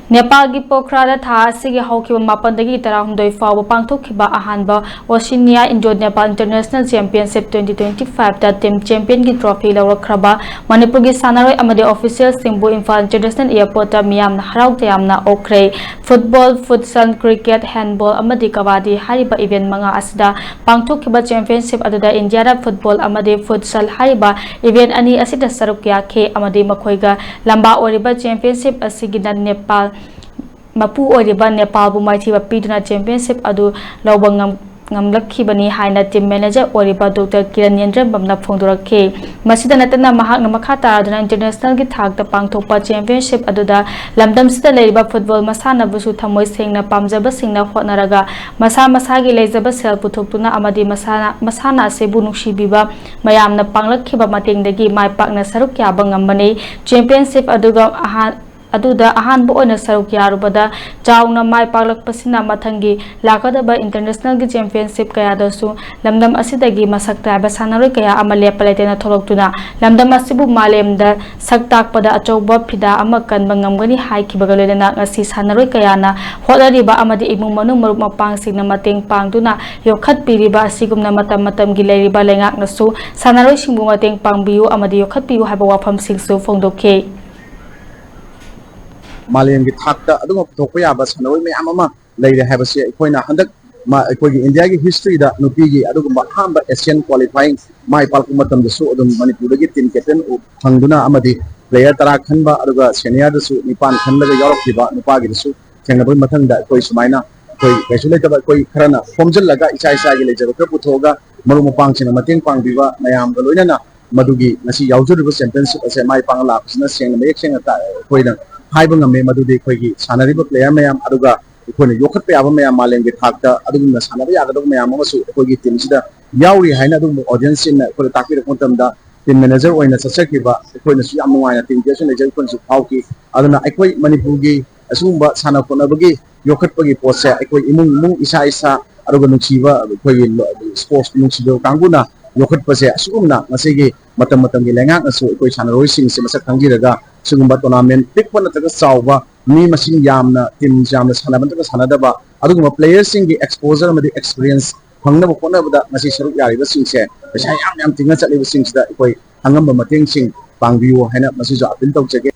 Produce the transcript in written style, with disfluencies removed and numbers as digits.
Nepal gi Pokhara tha asigi haukiba mapandagi tarahumdoi fawba pangthokhiba ahanba Oceania Indo-Nepal International Championship 2025 da team champion gi trophy lourak-khraba Manipurgi sanaroi amadi official singbu Imphal International Airport ta miyamna harau tayamna okkhre football, futsal, cricket, handball amadi kabadi hariba event manga asida pangthokhiba championship aduda India da football amadi futsal hariba event ani asida saruk yakhe amadi makhoiga lamba oriba championship asigi na Nepal Mapu oriba Nepal bu maithiba piduna championship adu lawbangam ngamlakhibani haina team manager oriba Dr. Kiranyendra Bamna phongdorakhe masida natana mahakna makha taraduna international gi thakta pangthokpa championship aduda lamdam sida leiba football masana busu thamoi sengna pamjaba singna hotnaraga masa gi leijaba sel puthokuna amadi masana sebu nungsibiba mayamna panglakhiba matengdagi maipakna saruk yaba ngambani championship aduga ahanba oina saruk yarubada chauna mai paglakpasina mathangi lakadaba international gi championship kaya dasu lamdam asidagi masak taiba sanaroi kaya ama lepaletena tholoktuna lamdam asibu malemda saktakpada achouba phida ama kanba ngamgani haikibaga loina ngasi sanaroi kayana hodariba amadi imung manu marup mapangsigna mateng pangduna yokhat piriba asigumna matam gi leiriba lengak nasu sanaroi singbu mateng pangbiu amadi yokhat piu haiba wafam singsu phongdokhe Malayam Thakta, Topia, Sanoi, Amama, Lady Habas, Koina Handak, India history, the Nupigi, Aduma, Asian qualifying, my Palkumatam, the Su, the Manipuri, Tin Ketan, Hanguna Amadi, player Tarakanba, Aduga, Senia, the Su, Nipan, Kanda, Yorokiba, Nupagi, the Su, Kanabun Matanda, Koismina, Koi, Koi Krana, Pomjalaga, Ichai Sagi, Putoga, Marumapang, Matin Pang Viva, Mayam, Galuna, Madugi, Nasi Yauzu sentence as a my Pangla, Nasi, making a Koina. Haibang me Madudi Kogi, Sanariba player mayam Aduga, Yokat Payava mayam Malang with Hakta, Aduna Sanari Agado Mayamasu, Kogi Timsida, Yauri Hainadu audience in Kotaki Kontamda, the manager or in a Sasakiba, Koina Yamuana, Tintation, the Jelpons of Hauki, Aduna Equi Manipurgi, Asumba, Sana Konabagi, Yokat Pagi Posa, Equi Imu Isa, Aduga Nuchiva, Kogi sports Nuchido Kanguna. Yokat Pase, Sumna, Masigi, Matamatangi Langa, so Koishan Roising, Simasakangiraga, Sugumba tournament, pick one at the Sauva, me machine yamna, Tim Jam, Sanabanta Sanadaba, Aduma players sing the exposure of the experience, Hangna Pona, Masi Yari, the sing, which I am thinking that it was sings that way, Hangamba Mating sing, Pangview, Hena, Masiza, Pinto Check.